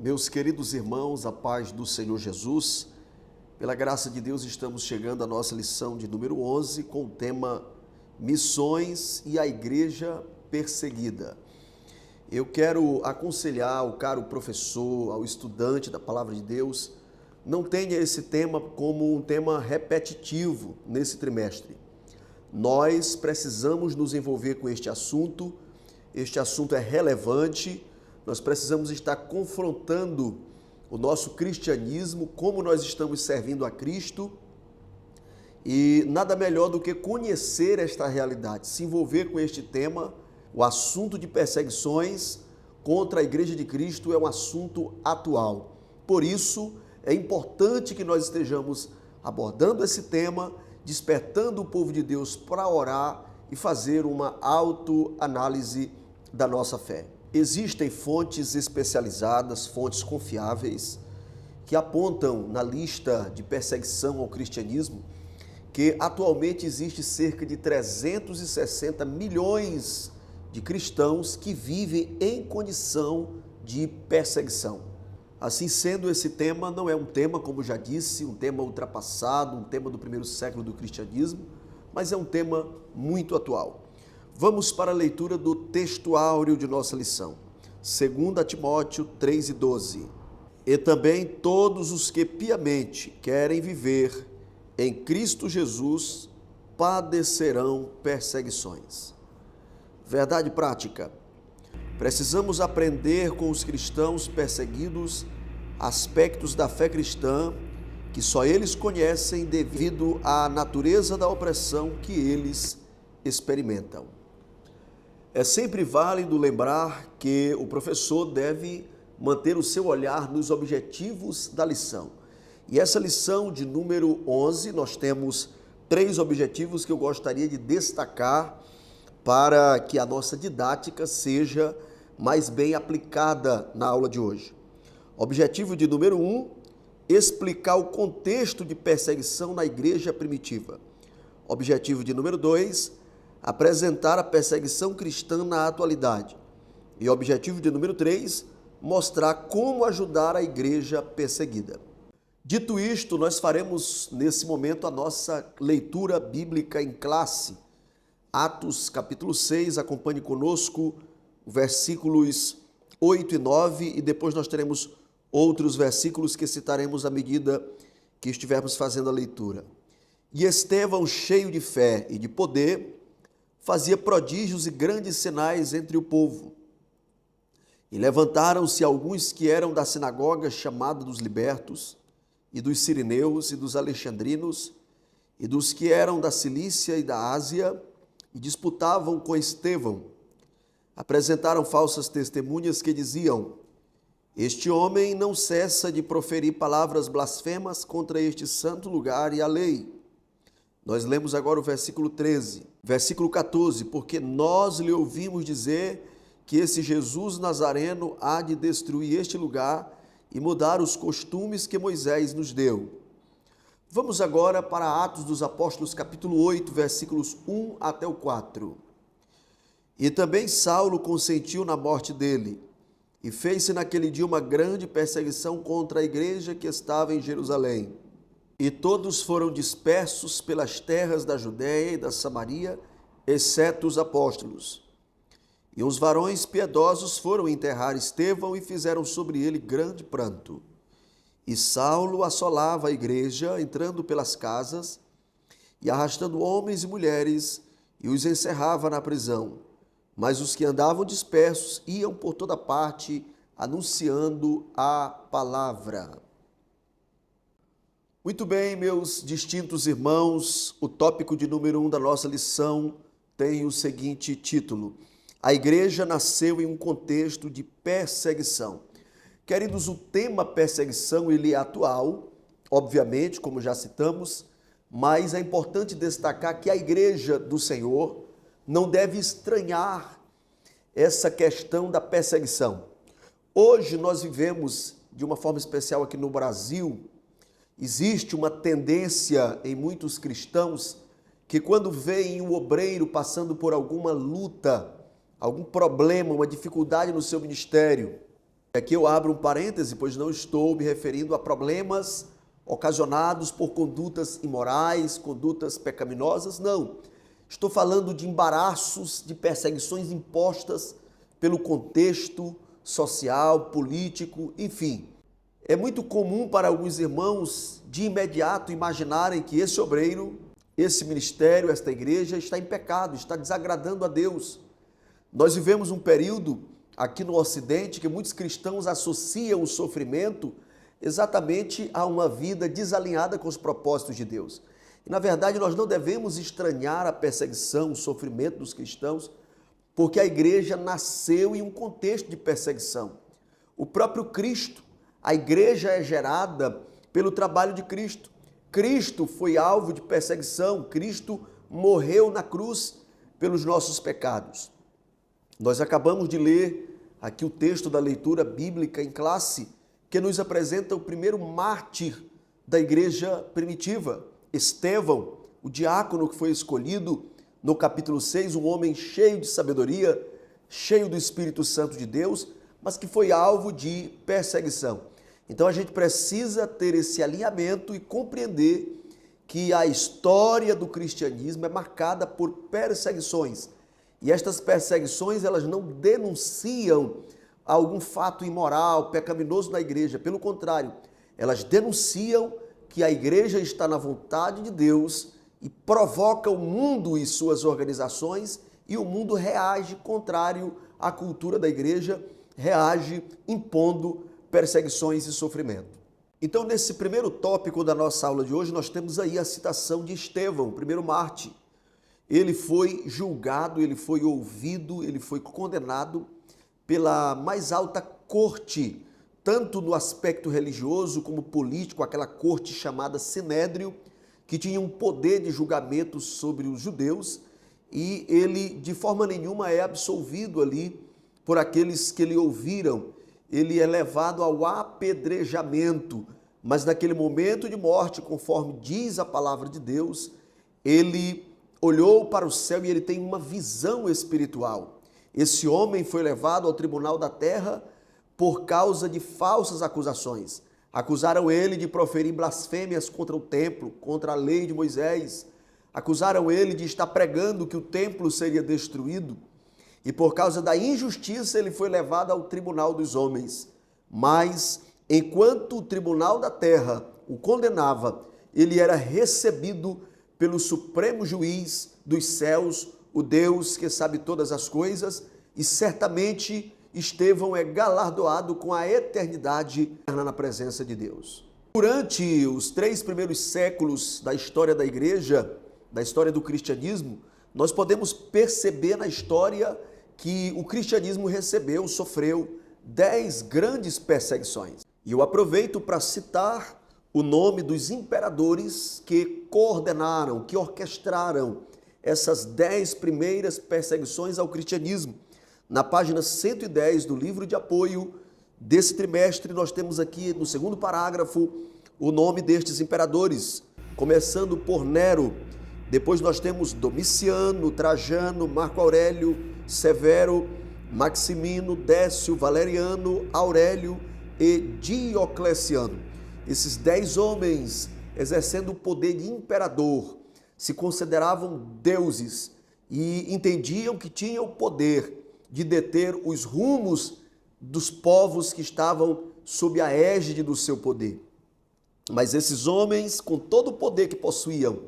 Meus queridos irmãos, a paz do Senhor Jesus, pela graça de Deus estamos chegando à nossa lição de número 11 com o tema Missões e a Igreja Perseguida. Eu quero aconselhar ao caro professor, ao estudante da Palavra de Deus, não tenha esse tema como um tema repetitivo nesse trimestre. Nós precisamos nos envolver com este assunto é relevante. Nós precisamos estar confrontando o nosso cristianismo, como nós estamos servindo a Cristo, e nada melhor do que conhecer esta realidade, se envolver com este tema. O assunto de perseguições contra a Igreja de Cristo é um assunto atual. Por isso, é importante que nós estejamos abordando esse tema, despertando o povo de Deus para orar e fazer uma autoanálise da nossa fé. Existem fontes especializadas, fontes confiáveis, que apontam na lista de perseguição ao cristianismo que atualmente existe cerca de 360 milhões de cristãos que vivem em condição de perseguição. Assim sendo, esse tema não é um tema, como já disse, um tema ultrapassado, um tema do primeiro século do cristianismo, mas é um tema muito atual. Vamos para a leitura do texto áureo de nossa lição, 2 Timóteo 3:12. E também todos os que piamente querem viver em Cristo Jesus padecerão perseguições. Verdade prática. Precisamos aprender com os cristãos perseguidos aspectos da fé cristã que só eles conhecem devido à natureza da opressão que eles experimentam. É sempre válido lembrar que o professor deve manter o seu olhar nos objetivos da lição. E essa lição de número 11, nós temos 3 objetivos que eu gostaria de destacar para que a nossa didática seja mais bem aplicada na aula de hoje. Objetivo de número 1, explicar o contexto de perseguição na igreja primitiva. Objetivo de número 2, apresentar a perseguição cristã na atualidade. E objetivo de número 3, mostrar como ajudar a igreja perseguida. Dito isto, nós faremos nesse momento a nossa leitura bíblica em classe. Atos capítulo 6, acompanhe conosco versículos 8 e 9 e depois nós teremos outros versículos que citaremos à medida que estivermos fazendo a leitura. E Estevão, cheio de fé e de poder, fazia prodígios e grandes sinais entre o povo. E levantaram-se alguns que eram da sinagoga chamada dos libertos, e dos sirineus e dos alexandrinos, e dos que eram da Cilícia e da Ásia, e disputavam com Estevão. Apresentaram falsas testemunhas que diziam: este homem não cessa de proferir palavras blasfemas contra este santo lugar e a lei. Nós lemos agora o versículo 13. Versículo 14, porque nós lhe ouvimos dizer que esse Jesus Nazareno há de destruir este lugar e mudar os costumes que Moisés nos deu. Vamos agora para Atos dos Apóstolos, capítulo 8, versículos 1 até o 4. E também Saulo consentiu na morte dele, e fez-se naquele dia uma grande perseguição contra a igreja que estava em Jerusalém. E todos foram dispersos pelas terras da Judéia e da Samaria, exceto os apóstolos. E os varões piedosos foram enterrar Estevão e fizeram sobre ele grande pranto. E Saulo assolava a igreja, entrando pelas casas e arrastando homens e mulheres, e os encerrava na prisão. Mas os que andavam dispersos iam por toda parte, anunciando a palavra. Muito bem, meus distintos irmãos, o tópico de número 1 da nossa lição tem o seguinte título: a igreja nasceu em um contexto de perseguição. Queridos, o tema perseguição ele é atual, obviamente, como já citamos, mas é importante destacar que a igreja do Senhor não deve estranhar essa questão da perseguição. Hoje nós vivemos, de uma forma especial aqui no Brasil, existe uma tendência em muitos cristãos que quando veem um obreiro passando por alguma luta, algum problema, uma dificuldade no seu ministério, Aqui eu abro um parêntese, pois não estou me referindo a problemas ocasionados por condutas imorais, condutas pecaminosas, não. Estou falando de embaraços, de perseguições impostas pelo contexto social, político, enfim. É muito comum para alguns irmãos de imediato imaginarem que esse obreiro, esse ministério, esta igreja está em pecado, está desagradando a Deus. Nós vivemos um período aqui no Ocidente que muitos cristãos associam o sofrimento exatamente a uma vida desalinhada com os propósitos de Deus. E, na verdade, nós não devemos estranhar a perseguição, o sofrimento dos cristãos, porque a igreja nasceu em um contexto de perseguição. O próprio Cristo, a igreja é gerada pelo trabalho de Cristo. Cristo foi alvo de perseguição, Cristo morreu na cruz pelos nossos pecados. Nós acabamos de ler aqui o texto da leitura bíblica em classe, que nos apresenta o primeiro mártir da igreja primitiva, Estevão, o diácono que foi escolhido no capítulo 6, um homem cheio de sabedoria, cheio do Espírito Santo de Deus, mas que foi alvo de perseguição. Então a gente precisa ter esse alinhamento e compreender que a história do cristianismo é marcada por perseguições. E estas perseguições, elas não denunciam algum fato imoral, pecaminoso na igreja. Pelo contrário, elas denunciam que a igreja está na vontade de Deus e provoca o mundo e suas organizações, e o mundo reage contrário à cultura da igreja, reage impondo perseguições e sofrimento. Então, nesse primeiro tópico da nossa aula de hoje, nós temos aí a citação de Estevão, o primeiro mártir. Ele foi julgado, ele foi ouvido, ele foi condenado pela mais alta corte, tanto no aspecto religioso como político, aquela corte chamada Sinédrio, que tinha um poder de julgamento sobre os judeus, e ele de forma nenhuma é absolvido ali por aqueles que lhe ouviram. Ele é levado ao apedrejamento, mas naquele momento de morte, conforme diz a palavra de Deus, ele olhou para o céu e ele tem uma visão espiritual. Esse homem foi levado ao tribunal da terra por causa de falsas acusações. Acusaram ele de proferir blasfêmias contra o templo, contra a lei de Moisés. Acusaram ele de estar pregando que o templo seria destruído. E por causa da injustiça ele foi levado ao tribunal dos homens. Mas, enquanto o tribunal da terra o condenava, ele era recebido pelo supremo juiz dos céus, o Deus que sabe todas as coisas, e certamente Estevão é galardoado com a eternidade na presença de Deus. Durante os 3 primeiros séculos da história da igreja, da história do cristianismo, nós podemos perceber na história que o cristianismo sofreu 10 grandes perseguições. E eu aproveito para citar o nome dos imperadores que coordenaram, que orquestraram essas 10 primeiras perseguições ao cristianismo. Na página 110 do livro de apoio desse trimestre, nós temos aqui no segundo parágrafo o nome destes imperadores, começando por Nero. Depois nós temos Domiciano, Trajano, Marco Aurélio, Severo, Maximino, Décio, Valeriano, Aurélio e Diocleciano. Esses 10 homens, exercendo o poder de imperador, se consideravam deuses e entendiam que tinham o poder de deter os rumos dos povos que estavam sob a égide do seu poder. Mas esses homens, com todo o poder que possuíam,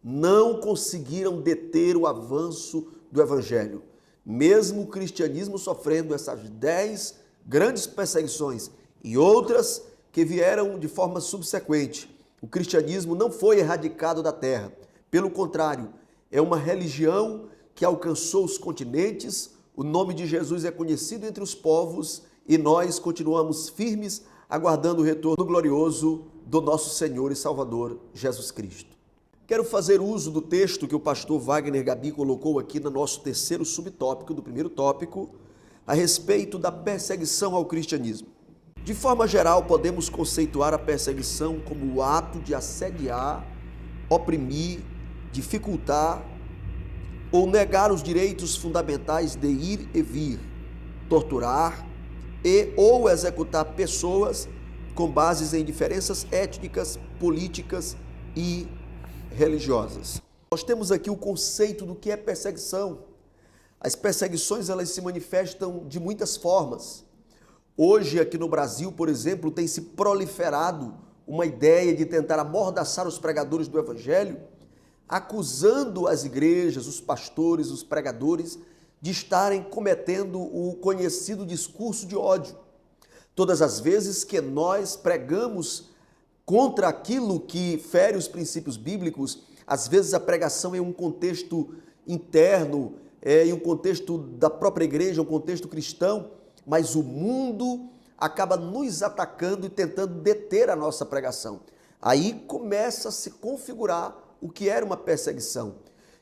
não conseguiram deter o avanço do evangelho. Mesmo o cristianismo sofrendo essas 10 grandes perseguições e outras que vieram de forma subsequente, o cristianismo não foi erradicado da terra. Pelo contrário, é uma religião que alcançou os continentes, o nome de Jesus é conhecido entre os povos e nós continuamos firmes, aguardando o retorno glorioso do nosso Senhor e Salvador Jesus Cristo. Quero fazer uso do texto que o pastor Wagner Gabi colocou aqui no nosso terceiro subtópico, do primeiro tópico, a respeito da perseguição ao cristianismo. De forma geral, podemos conceituar a perseguição como o ato de assediar, oprimir, dificultar ou negar os direitos fundamentais de ir e vir, torturar, e ou executar pessoas com bases em diferenças étnicas, políticas e religiosas. Nós temos aqui o conceito do que é perseguição. As perseguições, elas se manifestam de muitas formas. Hoje, aqui no Brasil, por exemplo, tem se proliferado uma ideia de tentar amordaçar os pregadores do Evangelho, acusando as igrejas, os pastores, os pregadores, de estarem cometendo o conhecido discurso de ódio. Todas as vezes que nós pregamos contra aquilo que fere os princípios bíblicos, às vezes a pregação é um contexto interno, em um contexto da própria igreja, um contexto cristão, mas o mundo acaba nos atacando e tentando deter a nossa pregação. Aí começa a se configurar o que era uma perseguição.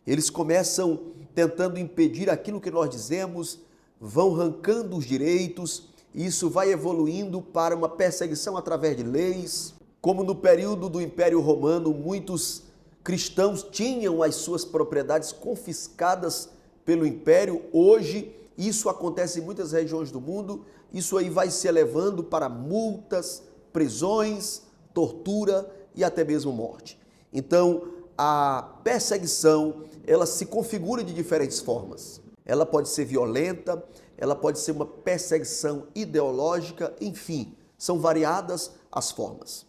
Eles começam tentando impedir aquilo que nós dizemos, vão arrancando os direitos, e isso vai evoluindo para uma perseguição através de leis. Como no período do Império Romano, muitos cristãos tinham as suas propriedades confiscadas pelo Império. Hoje, isso acontece em muitas regiões do mundo. Isso aí vai se elevando para multas, prisões, tortura e até mesmo morte. Então, a perseguição, ela se configura de diferentes formas. Ela pode ser violenta, ela pode ser uma perseguição ideológica, enfim, são variadas as formas.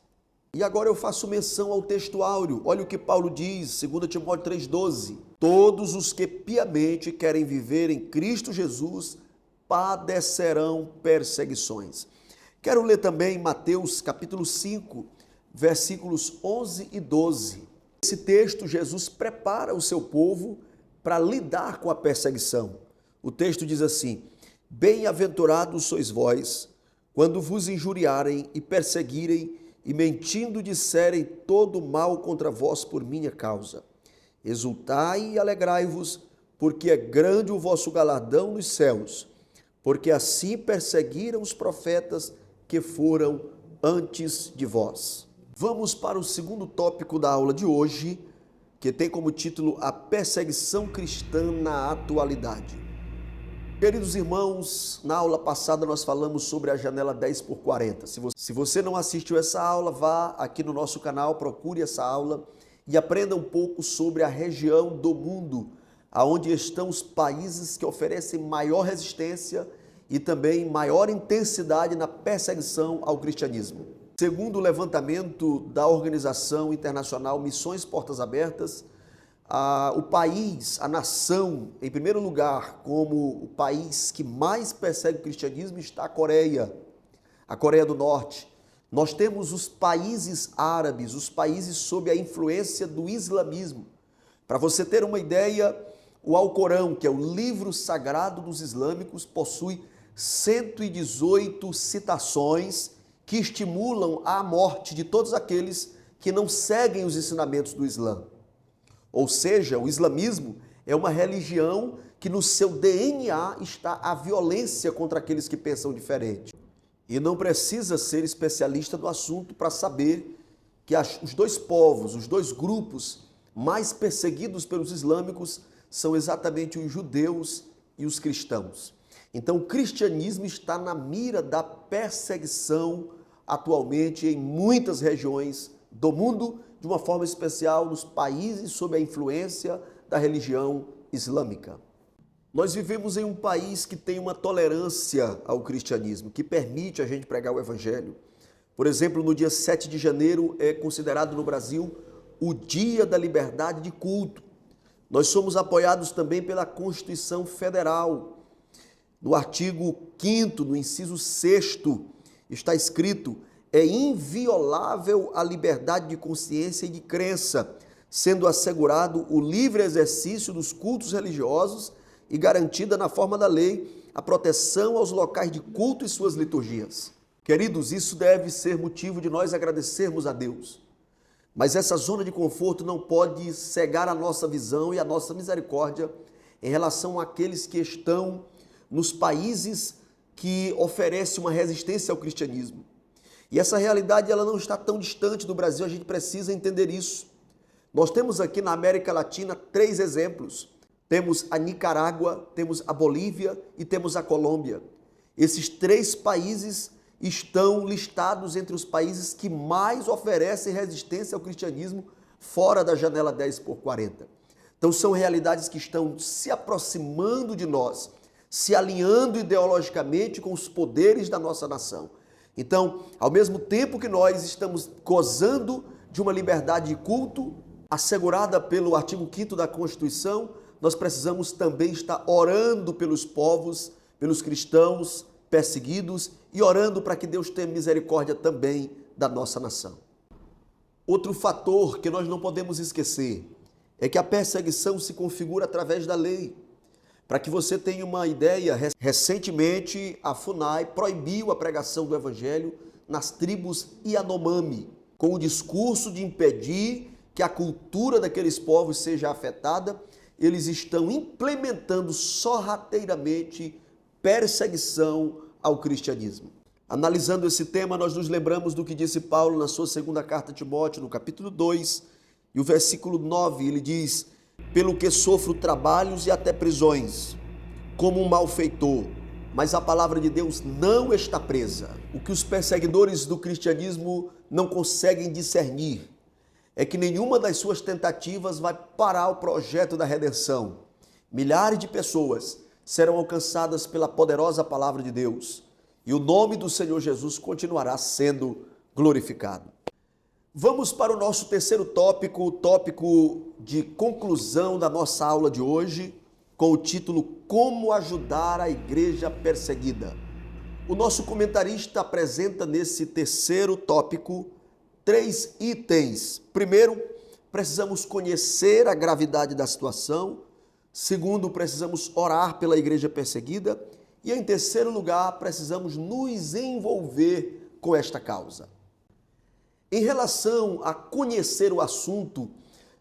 E agora eu faço menção ao texto áureo. Olha o que Paulo diz, 2 Timóteo 3,12. Todos os que piamente querem viver em Cristo Jesus padecerão perseguições. Quero ler também Mateus capítulo 5, versículos 11 e 12. Esse texto, Jesus prepara o seu povo para lidar com a perseguição. O texto diz assim: bem-aventurados sois vós, quando vos injuriarem e perseguirem, e mentindo disserem todo mal contra vós por minha causa. Exultai e alegrai-vos, porque é grande o vosso galardão nos céus, porque assim perseguiram os profetas que foram antes de vós. Vamos para o segundo tópico da aula de hoje, que tem como título A Perseguição Cristã na Atualidade. Queridos irmãos, na aula passada nós falamos sobre a janela 10x40. Se você não assistiu essa aula, vá aqui no nosso canal, procure essa aula e aprenda um pouco sobre a região do mundo, onde estão os países que oferecem maior resistência e também maior intensidade na perseguição ao cristianismo. Segundo o levantamento da Organização Internacional Missões Portas Abertas, o país, a nação, em primeiro lugar, como o país que mais persegue o cristianismo está a Coreia do Norte. Nós temos os países árabes, os países sob a influência do islamismo. Para você ter uma ideia, o Alcorão, que é o livro sagrado dos islâmicos, possui 118 citações que estimulam a morte de todos aqueles que não seguem os ensinamentos do Islã. Ou seja, o islamismo é uma religião que no seu DNA está a violência contra aqueles que pensam diferente. E não precisa ser especialista do assunto para saber que os dois povos, os dois grupos mais perseguidos pelos islâmicos são exatamente os judeus e os cristãos. Então o cristianismo está na mira da perseguição atualmente em muitas regiões do mundo, de uma forma especial nos países sob a influência da religião islâmica. Nós vivemos em um país que tem uma tolerância ao cristianismo, que permite a gente pregar o evangelho. Por exemplo, no dia 7 de janeiro é considerado no Brasil o Dia da Liberdade de Culto. Nós somos apoiados também pela Constituição Federal. No artigo 5º, no inciso 6º, está escrito: é inviolável a liberdade de consciência e de crença, sendo assegurado o livre exercício dos cultos religiosos e garantida na forma da lei a proteção aos locais de culto e suas liturgias. Queridos, isso deve ser motivo de nós agradecermos a Deus. Mas essa zona de conforto não pode cegar a nossa visão e a nossa misericórdia em relação àqueles que estão nos países que oferecem uma resistência ao cristianismo. E essa realidade ela não está tão distante do Brasil, a gente precisa entender isso. Nós temos aqui na América Latina 3 exemplos. Temos a Nicarágua, temos a Bolívia e temos a Colômbia. Esses 3 países estão listados entre os países que mais oferecem resistência ao cristianismo fora da janela 10x40. Então são realidades que estão se aproximando de nós, se alinhando ideologicamente com os poderes da nossa nação. Então, ao mesmo tempo que nós estamos gozando de uma liberdade de culto, assegurada pelo artigo 5º da Constituição, nós precisamos também estar orando pelos povos, pelos cristãos perseguidos e orando para que Deus tenha misericórdia também da nossa nação. Outro fator que nós não podemos esquecer é que a perseguição se configura através da lei. Para que você tenha uma ideia, recentemente a FUNAI proibiu a pregação do evangelho nas tribos Yanomami, com o discurso de impedir que a cultura daqueles povos seja afetada. Eles estão implementando sorrateiramente perseguição ao cristianismo. Analisando esse tema, nós nos lembramos do que disse Paulo na sua segunda carta a Timóteo, no capítulo 2, e o versículo 9, ele diz: pelo que sofro trabalhos e até prisões, como um malfeitor, mas a palavra de Deus não está presa. O que os perseguidores do cristianismo não conseguem discernir é que nenhuma das suas tentativas vai parar o projeto da redenção. Milhares de pessoas serão alcançadas pela poderosa palavra de Deus e o nome do Senhor Jesus continuará sendo glorificado. Vamos para o nosso terceiro tópico, o tópico de conclusão da nossa aula de hoje, com o título Como ajudar a igreja perseguida. O nosso comentarista apresenta nesse terceiro tópico 3 itens. Primeiro, precisamos conhecer a gravidade da situação. Segundo, precisamos orar pela igreja perseguida. E em terceiro lugar, precisamos nos envolver com esta causa. Em relação a conhecer o assunto,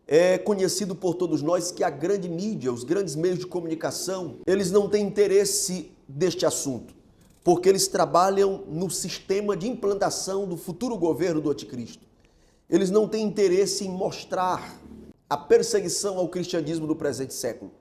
é conhecido por todos nós que a grande mídia, os grandes meios de comunicação, eles não têm interesse deste assunto, porque eles trabalham no sistema de implantação do futuro governo do anticristo. Eles não têm interesse em mostrar a perseguição ao cristianismo do presente século.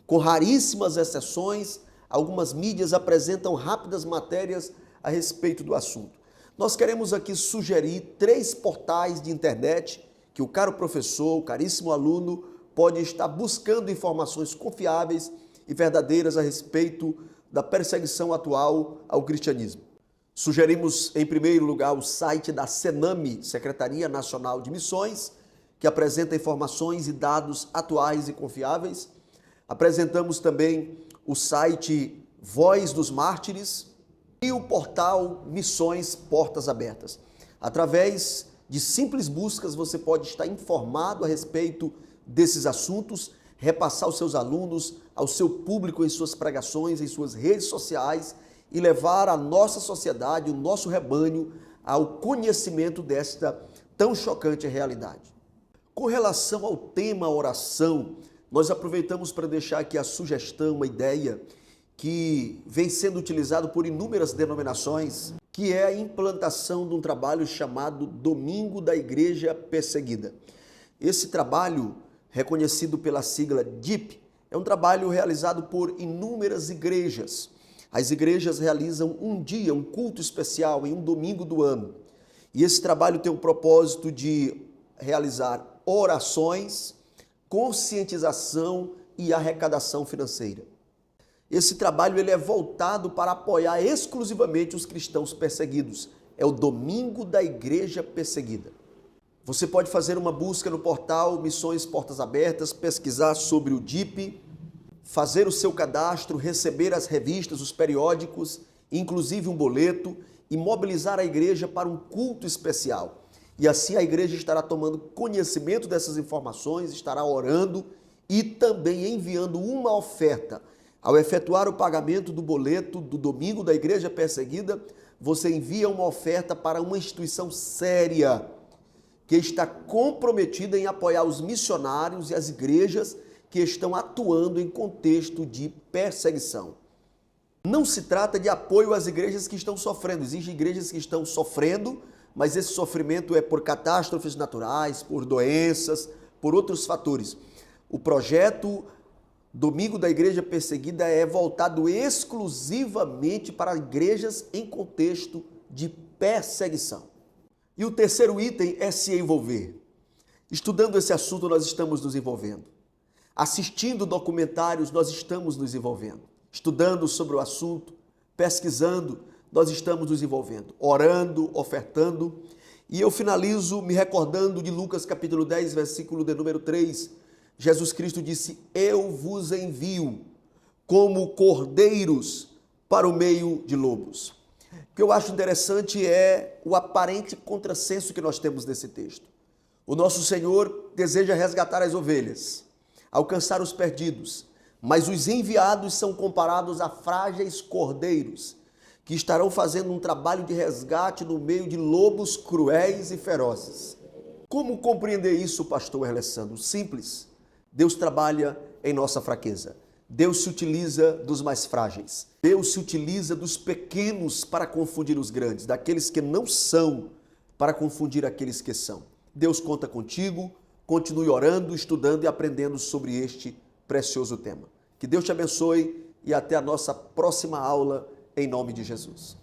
Com raríssimas exceções, algumas mídias apresentam rápidas matérias a respeito do assunto. Nós queremos aqui sugerir 3 portais de internet que o caro professor, o caríssimo aluno, pode estar buscando informações confiáveis e verdadeiras a respeito da perseguição atual ao cristianismo. Sugerimos, em primeiro lugar, o site da Senami, Secretaria Nacional de Missões, que apresenta informações e dados atuais e confiáveis. Apresentamos também o site Voz dos Mártires e o portal Missões Portas Abertas. Através de simples buscas, você pode estar informado a respeito desses assuntos, repassar aos seus alunos, ao seu público em suas pregações, em suas redes sociais e levar a nossa sociedade, o nosso rebanho, ao conhecimento desta tão chocante realidade. Com relação ao tema oração, nós aproveitamos para deixar aqui a sugestão, uma ideia que vem sendo utilizado por inúmeras denominações, que é a implantação de um trabalho chamado Domingo da Igreja Perseguida. Esse trabalho, reconhecido pela sigla DIP, é um trabalho realizado por inúmeras igrejas. As igrejas realizam um dia, um culto especial em um domingo do ano. E esse trabalho tem o propósito de realizar orações, conscientização e arrecadação financeira. Esse trabalho ele é voltado para apoiar exclusivamente os cristãos perseguidos. É o Domingo da Igreja Perseguida. Você pode fazer uma busca no portal Missões Portas Abertas, pesquisar sobre o DIP, fazer o seu cadastro, receber as revistas, os periódicos, inclusive um boleto, e mobilizar a igreja para um culto especial. E assim a igreja estará tomando conhecimento dessas informações, estará orando e também enviando uma oferta. Ao efetuar o pagamento do boleto do Domingo da Igreja Perseguida, você envia uma oferta para uma instituição séria, que está comprometida em apoiar os missionários e as igrejas que estão atuando em contexto de perseguição. Não se trata de apoio às igrejas que estão sofrendo. Existem igrejas que estão sofrendo, mas esse sofrimento é por catástrofes naturais, por doenças, por outros fatores. O projeto Domingo da Igreja Perseguida é voltado exclusivamente para igrejas em contexto de perseguição. E o terceiro item é se envolver. Estudando esse assunto, nós estamos nos envolvendo. Assistindo documentários, nós estamos nos envolvendo. Estudando sobre o assunto, pesquisando, nós estamos nos envolvendo. Orando, ofertando. E eu finalizo me recordando de Lucas capítulo 10, versículo de número 3. Jesus Cristo disse: eu vos envio como cordeiros para o meio de lobos. O que eu acho interessante é o aparente contrassenso que nós temos nesse texto. O nosso Senhor deseja resgatar as ovelhas, alcançar os perdidos, mas os enviados são comparados a frágeis cordeiros que estarão fazendo um trabalho de resgate no meio de lobos cruéis e ferozes. Como compreender isso, pastor Alessandro? Simples. Deus trabalha em nossa fraqueza. Deus se utiliza dos mais frágeis. Deus se utiliza dos pequenos para confundir os grandes, daqueles que não são para confundir aqueles que são. Deus conta contigo, continue orando, estudando e aprendendo sobre este precioso tema. Que Deus te abençoe e até a nossa próxima aula, em nome de Jesus.